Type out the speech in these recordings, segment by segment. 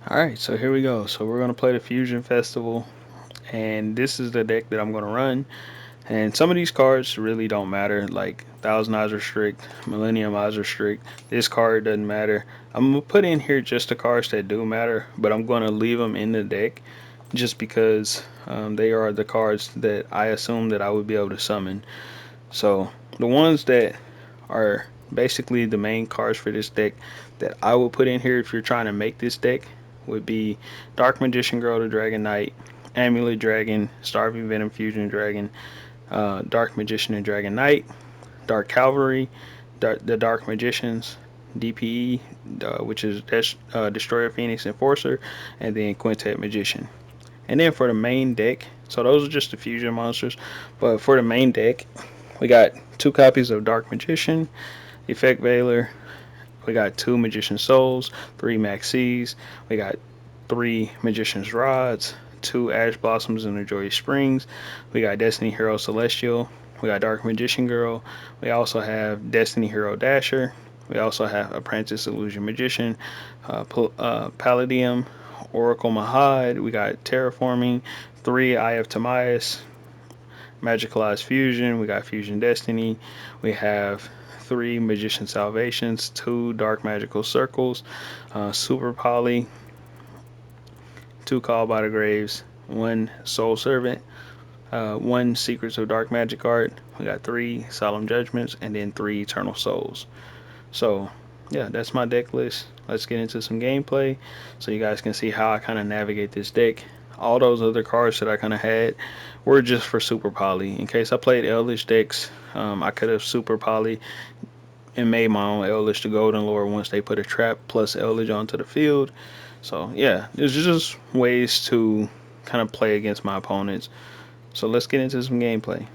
Alright, so here we go. So we're going to play the Fusion Festival, and this is the deck that I'm going to run. And some of these cards really don't matter, like Thousand Eyes Restrict, Millennium Eyes Restrict. This card doesn't matter. I'm going to put in here just the cards that do matter, but I'm going to leave them in the deck just because they are the cards that I assume that I would be able to summon. So the ones that are basically the main cards for this deck that I will put in here if you're trying to make this deck would be Dark Magician Girl, the Dragon Knight, Amulet Dragon, Starving Venom Fusion Dragon, Dark Magician and Dragon Knight, Dark Cavalry, the Dark Magicians, DPE, which is Destroyer Phoenix Enforcer, and then Quintet Magician. And then for the main deck, so those are just the fusion monsters, but for the main deck, we got two copies of Dark Magician, Effect Veiler, we got two Magician Souls, three Maxis, we got three Magician's Rods, two Ash Blossoms in the Joyous Springs, we got Destiny Hero Celestial, we got Dark Magician Girl, we also have Destiny Hero Dasher, we also have Apprentice Illusion Magician, Palladium, Oracle Mahad, we got Terraforming, three Eye of Timaeus, Magicalized Fusion, we got Fusion Destiny, we have three Magician Salvations, two Dark Magical Circles, Super Poly, two Call by the Graves, one Soul Servant, one Secrets of Dark Magic Art. We got three Solemn Judgments, and then three Eternal Souls. So, yeah, that's my deck list. Let's get into some gameplay so you guys can see how I kind of navigate this deck. All those other cards that I kind of had were just for Super Poly. In case I played Eldritch decks, I could have Super Poly and made my own Eldritch to Golden Lord once they put a trap plus Eldritch onto the field. So, yeah, there's just ways to kind of play against my opponents. So, let's get into some gameplay.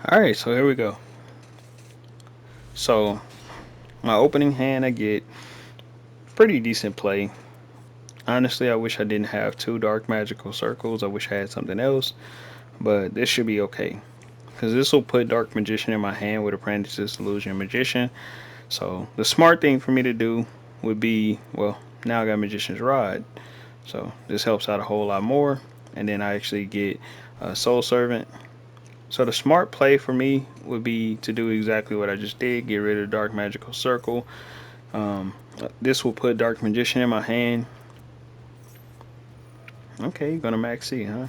Alright, so here we go. So, my opening hand, I get pretty decent play. Honestly, I wish I didn't have two Dark Magical Circles. I wish I had something else. But this should be okay. Because this will put Dark Magician in my hand with Apprentice's Illusion Magician. So, the smart thing for me to do would be, well, now I got Magician's Rod. So, this helps out a whole lot more. And then I actually get a Soul Servant. So the smart play for me would be to do exactly what I just did. Get rid of Dark Magical Circle. This will put Dark Magician in my hand. Okay, you're gonna max C, huh?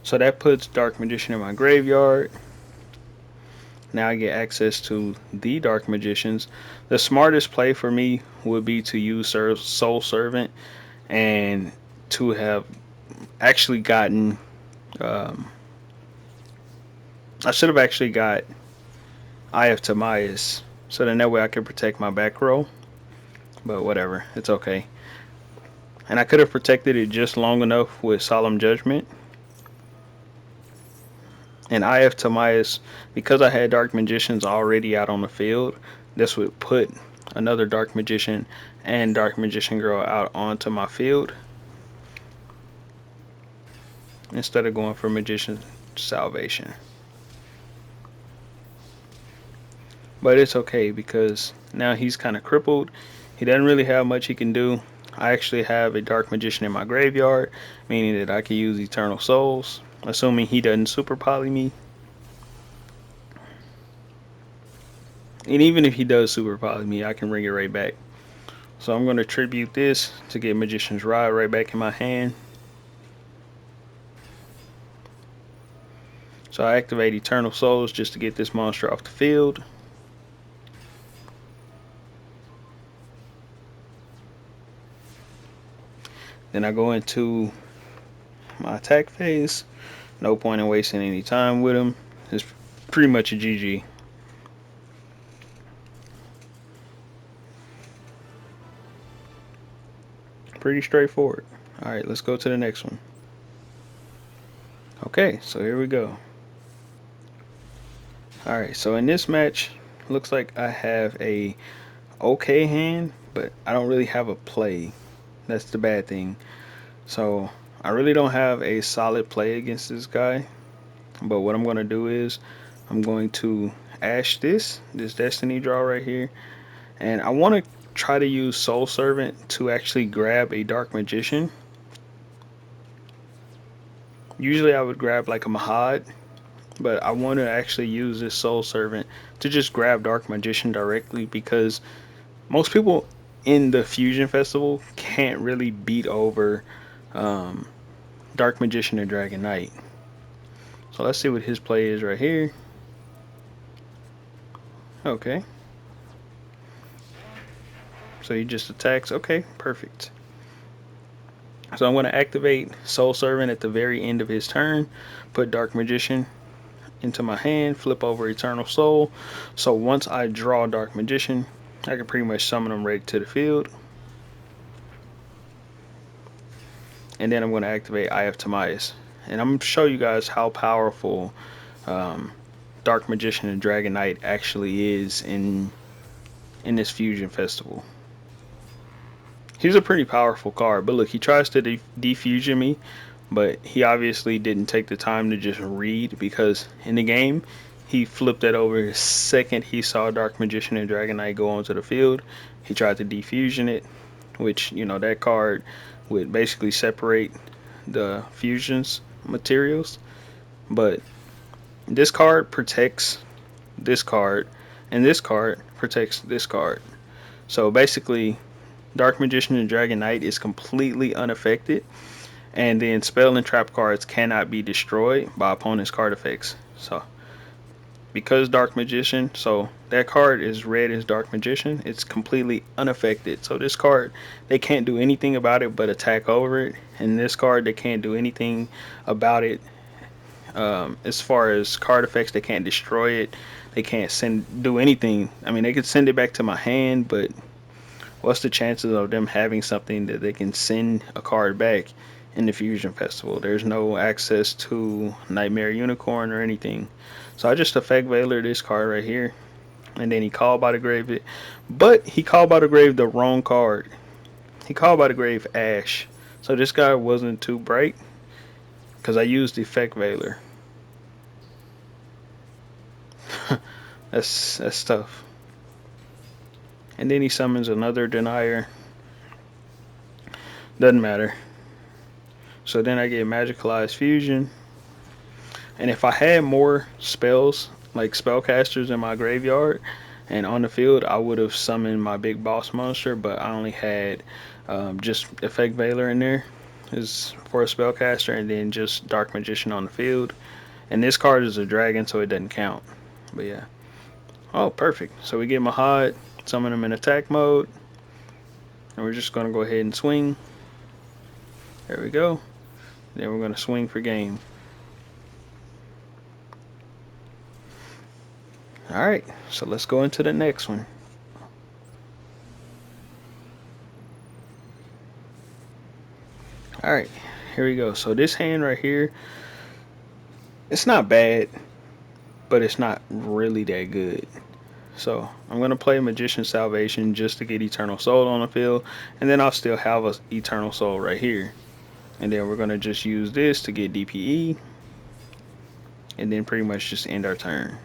So that puts Dark Magician in my graveyard. Now I get access to the Dark Magicians. The smartest play for me would be to use Soul Servant and to have actually gotten. Um, I should have actually got Eye of Timaeus, so then that way I can protect my back row. But whatever, it's okay. And I could have protected it just long enough with Solemn Judgment. And Eye of Timaeus, because I had Dark Magicians already out on the field, this would put another Dark Magician and Dark Magician Girl out onto my field instead of going for Magician Salvation. But it's okay because now he's kind of crippled. He doesn't really have much he can do. I actually have a Dark Magician in my graveyard, meaning that I can use Eternal Souls, assuming he doesn't Super Poly me. And even if he does Super Poly me, I can bring it right back. So I'm going to tribute this to get Magician's Rod right back in my hand. So I activate Eternal Souls just to get this monster off the field. Then I go into my attack phase. No point in wasting any time with him. It's pretty much a GG. Pretty straightforward. Alright, let's go to the next one. Okay, so here we go. Alright, so in this match, looks like I have a okay hand, but I don't really have a play. That's the bad thing. So I really don't have a solid play against this guy, but what I'm going to do is I'm going to ash this destiny draw right here, and I want to try to use Soul Servant to actually grab a Dark Magician. Usually I would grab like a Mahad, but I want to actually use this Soul Servant to just grab Dark Magician directly because most people in the Fusion Festival can't really beat over um, Dark Magician and Dragon Knight. So let's see what his play is right here. Okay. So he just attacks. Okay, perfect. So I'm going to activate Soul Servant at the very end of his turn, put Dark Magician into my hand, flip over Eternal Soul. So once I draw Dark Magician, I can pretty much summon him right to the field. And then I'm going to activate Eye of Timaeus. And I'm going to show you guys how powerful um, Dark Magician and Dragon Knight actually is in this Fusion Festival. He's a pretty powerful card, but look, he tries to defusion me, but he obviously didn't take the time to just read because in the game, he flipped that over the second he saw Dark Magician and Dragon Knight go onto the field. He tried to defusion it, which, you know, that card would basically separate the fusions materials, but this card protects this card, and this card protects this card. So basically, Dark Magician and Dragon Knight is completely unaffected, and then spell and trap cards cannot be destroyed by opponent's card effects. So because Dark Magician, so that card is red as Dark Magician, it's completely unaffected. So this card, they can't do anything about it but attack over it, and this card, they can't do anything about it. As far as card effects, they can't destroy it. They can't do anything. I mean, they could send it back to my hand, but what's the chances of them having something that they can send a card back in the Fusion Festival? There's no access to Nightmare Unicorn or anything. So I just effect Veiler this card right here, and then he called by the grave it, but he called by the grave the wrong card. He called by the grave Ash. So this guy wasn't too bright because I used effect Veiler. that's tough. And then he summons another denier. Doesn't matter. So then I get Magicalized Fusion. And if I had more spells, like spellcasters in my graveyard and on the field, I would have summoned my big boss monster, but I only had just Effect Veiler in there is for a spellcaster, and then just Dark Magician on the field. And this card is a dragon, so it doesn't count. But yeah. Oh, perfect. So we get Mahad, summon him in attack mode, and we're just going to go ahead and swing. There we go. Then we're going to swing for game. Alright, so let's go into the next one. Alright, here we go. So this hand right here, it's not bad, but it's not really that good. So I'm going to play Magician Salvation just to get Eternal Soul on the field, and then I'll still have an Eternal Soul right here. And then we're going to just use this to get DPE, and then pretty much just end our turn.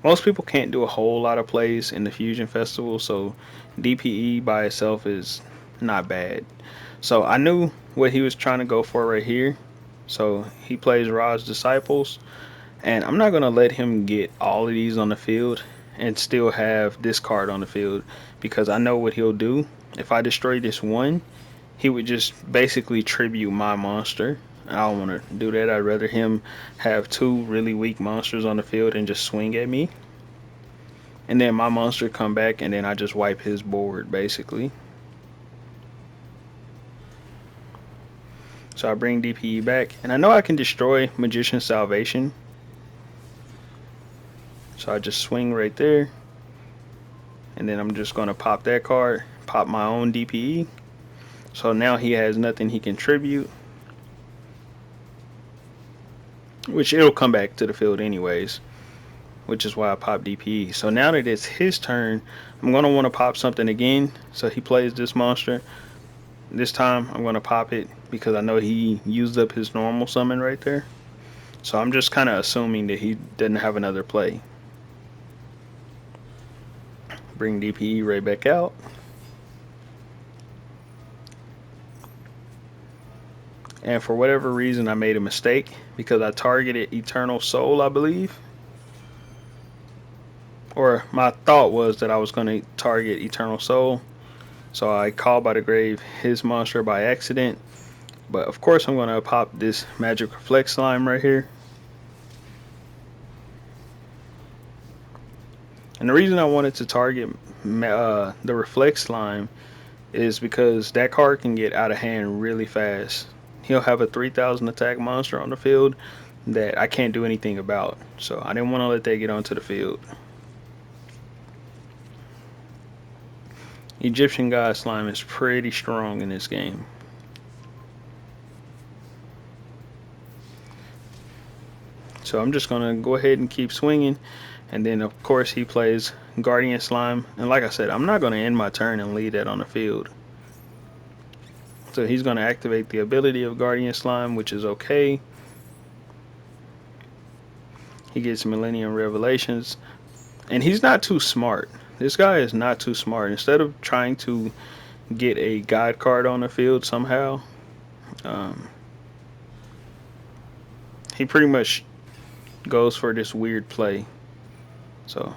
Most people can't do a whole lot of plays in the Fusion Festival, so DPE by itself is not bad. So I knew what he was trying to go for right here. So he plays Ra's Disciples, and I'm not going to let him get all of these on the field and still have this card on the field, because I know what he'll do. If I destroy this one, he would just basically tribute my monster. I don't want to do that. I'd rather him have two really weak monsters on the field and just swing at me. And then my monster come back, and then I just wipe his board, basically. So I bring DPE back. And I know I can destroy Magician Salvation. So I just swing right there. And then I'm just going to pop that card, pop my own DPE. So now he has nothing he can tribute, which it'll come back to the field anyways, which is why I pop DPE. So now that it's his turn, I'm going to want to pop something again. So he plays this monster. This time I'm going to pop it because I know he used up his normal summon right there. So I'm just kind of assuming that he didn't have another play. Bring DPE right back out. And for whatever reason, I made a mistake because I targeted Eternal Soul, I believe. Or my thought was that I was going to target Eternal Soul. So I called by the grave his monster by accident. But of course, I'm going to pop this Magic Reflect Slime right here. And the reason I wanted to target the Reflect Slime is because that card can get out of hand really fast. He'll have a 3,000 attack monster on the field that I can't do anything about. So I didn't want to let that get onto the field. Egyptian God Slime is pretty strong in this game. So I'm just going to go ahead and keep swinging. And then, of course, he plays Guardian Slime. And like I said, I'm not going to end my turn and leave that on the field. So he's going to activate the ability of Guardian Slime, which is okay. He gets Millennium Revelations. And he's not too smart. This guy is not too smart. Instead of trying to get a God card on the field somehow, he pretty much goes for this weird play. So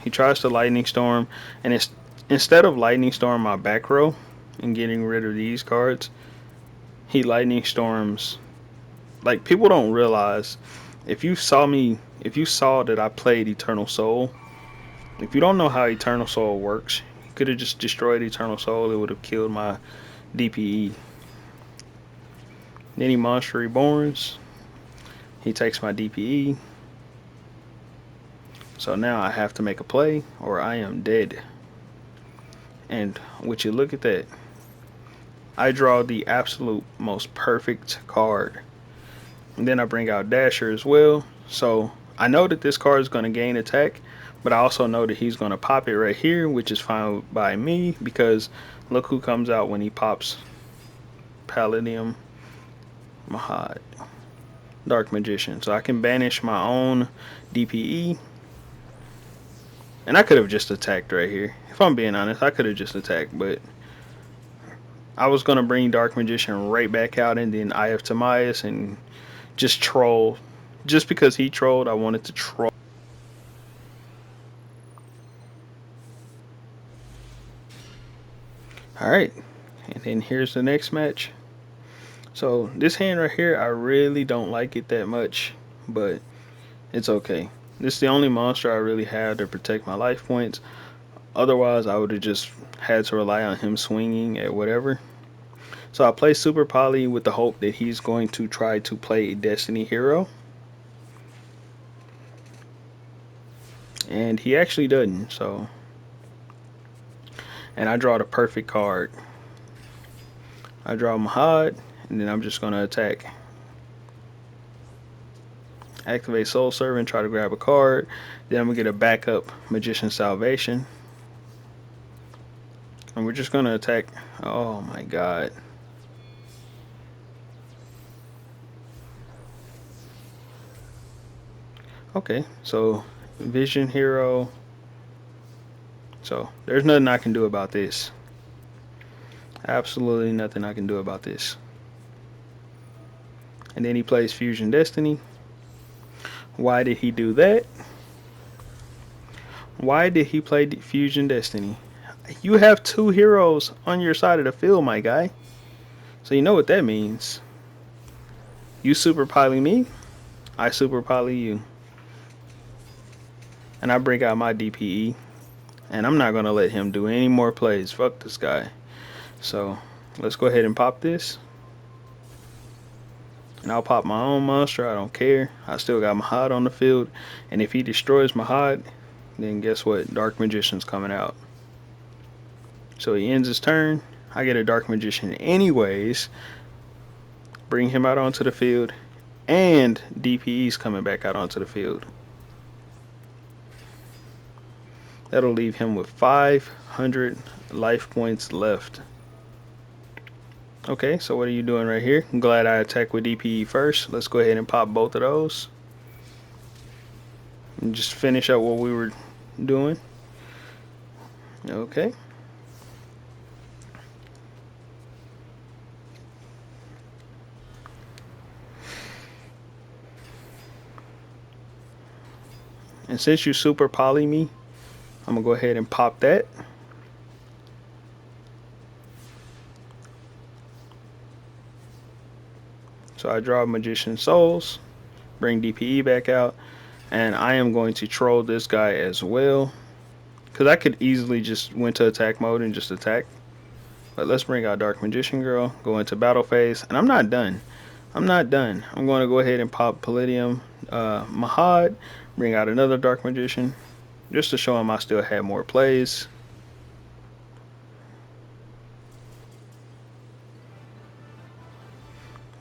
he tries to Lightning Storm, and instead of Lightning Storm my back row and getting rid of these cards, he Lightning Storms. Like, people don't realize, if you saw that I played Eternal Soul, if you don't know how Eternal Soul works, you could have just destroyed Eternal Soul. It would have killed my DPE. Then he Monster Reborns. He takes my DPE. So now I have to make a play or I am dead. And would you look at that? I draw the absolute most perfect card. And then I bring out Dasher as well. So I know that this card is going to gain attack, but I also know that he's going to pop it right here, which is fine by me because look who comes out when he pops Palladium Mahad, Dark Magician. So I can banish my own DPE. And I could have just attacked right here. If I'm being honest, I could have just attacked, but I was going to bring Dark Magician right back out and then Eye of Timaeus and just troll. Just because he trolled, I wanted to troll. Alright, and then here's the next match. So this hand right here, I really don't like it that much, but it's okay. This is the only monster I really have to protect my life points. Otherwise, I would have just had to rely on him swinging at whatever. So I play Super Poly with the hope that he's going to try to play a Destiny hero. And he actually doesn't, so. And I draw the perfect card. I draw Mahad, and then I'm just going to attack. Activate Soul Servant, try to grab a card. Then I'm going to get a backup Magician Salvation. And we're just going to attack. Oh my god. Okay, so Vision Hero. So there's nothing I can do about this. Absolutely nothing I can do about this. And then he plays Fusion Destiny. Why did he do that? Why did he play Fusion Destiny? You have two heroes on your side of the field, my guy. So you know what that means. You super poly me, I super poly you. And I bring out my DPE. And I'm not going to let him do any more plays. Fuck this guy. So let's go ahead and pop this. And I'll pop my own monster. I don't care. I still got Mahad on the field. And if he destroys Mahad, then guess what? Dark Magician's coming out. So he ends his turn. I get a Dark Magician anyways. Bring him out onto the field. And DPE's coming back out onto the field. That'll leave him with 500 life points left. Okay, so what are you doing right here? I'm glad I attacked with DPE first. Let's go ahead and pop both of those. And just finish up what we were doing. Okay. And since you super poly me, I'm gonna go ahead and pop that. So I draw Magician Souls, bring DPE back out, and I am going to troll this guy as well. Because I could easily just went to attack mode and just attack. But let's bring out Dark Magician Girl, go into battle phase, and I'm not done. I'm not done. I'm going to go ahead and pop Palladium Mahad, bring out another Dark Magician, just to show him I still had more plays.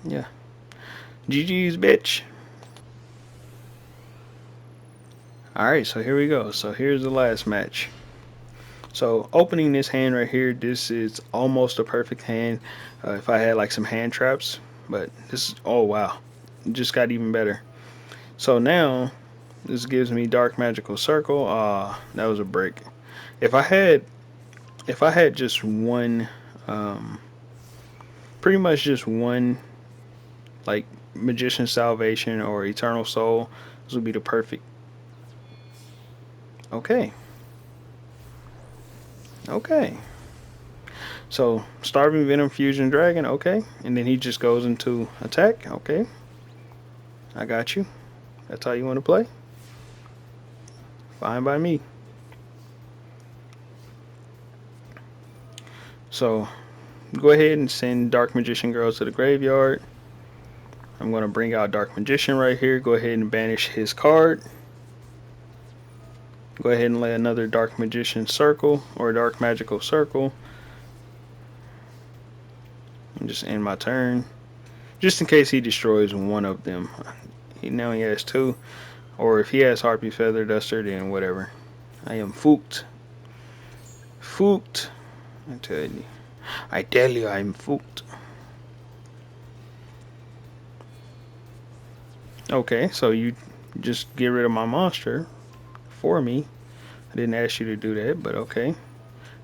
Yeah. GG's, bitch. Alright, so here we go. So here's the last match. So opening this hand right here, this is almost a perfect hand if I had like some hand traps. But this is, oh wow, it just got even better. So now this gives me Dark Magical Circle. Ah, that was a break. If I had, if I had just one, um, pretty much just one, like Magician Salvation or Eternal Soul, this would be the perfect. Okay, okay. So Starving Venom Fusion Dragon. Okay, and then he just goes into attack. Okay, I got you. That's how you want to play. Fine by me. So go ahead and send Dark Magician Girl to the graveyard. I'm going to bring out Dark Magician right here. Go ahead and banish his card. Go ahead and lay another Dark Magician Circle or Dark Magical Circle. And just end my turn. Just in case he destroys one of them. Now he has two. Or if he has Harpy Feather Duster, then whatever. I am fooked. Fooked. I tell you. I tell you I'm fooked. Okay, so you just get rid of my monster for me. I didn't ask you to do that, but okay.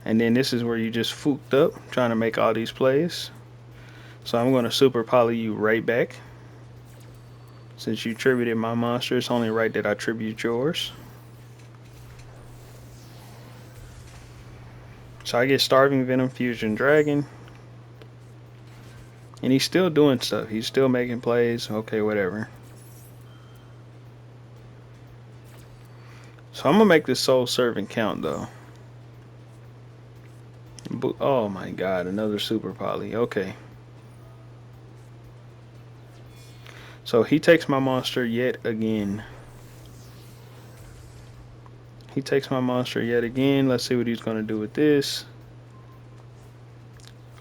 And then this is where you just fooked up, trying to make all these plays. So I'm going to super poly you right back. Since you tributed my monster, it's only right that I tribute yours. So I get Starving Venom Fusion Dragon. And he's still doing stuff. He's still making plays. Okay, whatever. So I'm going to make this Soul Servant count, though. Oh my god, another super poly. Okay. So he takes my monster yet again. He takes my monster yet again. Let's see what he's going to do with this.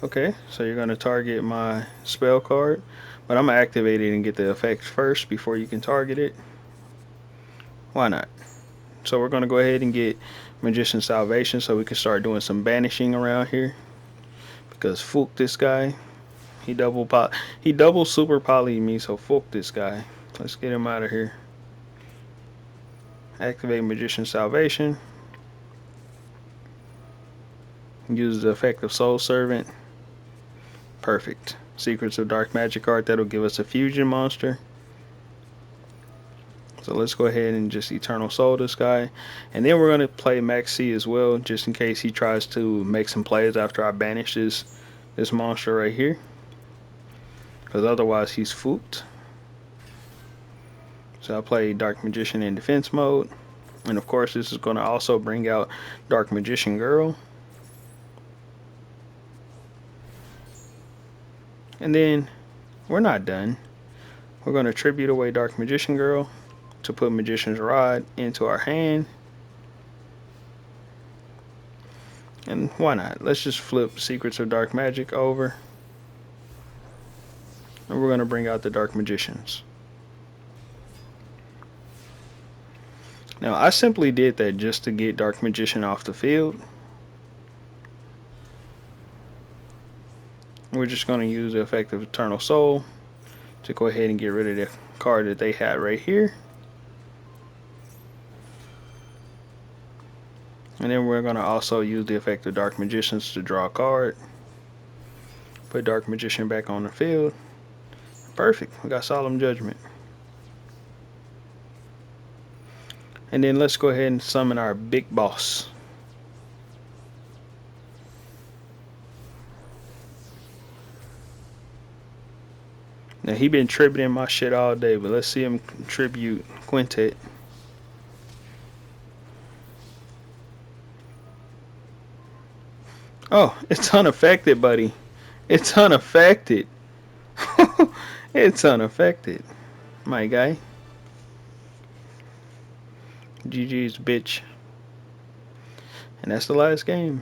Okay, so you're going to target my spell card. But I'm going to activate it and get the effect first before you can target it. Why not? So we're going to go ahead and get Magician Salvation so we can start doing some banishing around here. Because Fook this guy. He double super poly me, so Fook this guy. Let's get him out of here. Activate Magician Salvation. Use the effect of Soul Servant. Perfect. Secrets of Dark Magic card. That'll give us a fusion monster. So let's go ahead and just Eternal Soul this guy. And then we're going to play Max C as well, just in case he tries to make some plays after I banish this monster right here. Because otherwise he's fooked. So I'll play Dark Magician in defense mode. And of course this is going to also bring out Dark Magician Girl. And then we're not done. We're going to tribute away Dark Magician Girl to put Magician's Rod into our hand. And why not? Let's just flip Secrets of Dark Magic over. And we're going to bring out the Dark Magicians. Now, I simply did that just to get Dark Magician off the field. We're just going to use the effect of Eternal Soul to go ahead and get rid of the card that they had right here. And then we're going to also use the effect of Dark Magicians to draw a card. Put Dark Magician back on the field. Perfect. We got Solemn Judgment. And then let's go ahead and summon our big boss. Now he been tributing my shit all day, but let's see him tribute Quintet. Oh, it's unaffected, buddy. It's unaffected. It's unaffected, my guy. GG's, bitch. And that's the last game.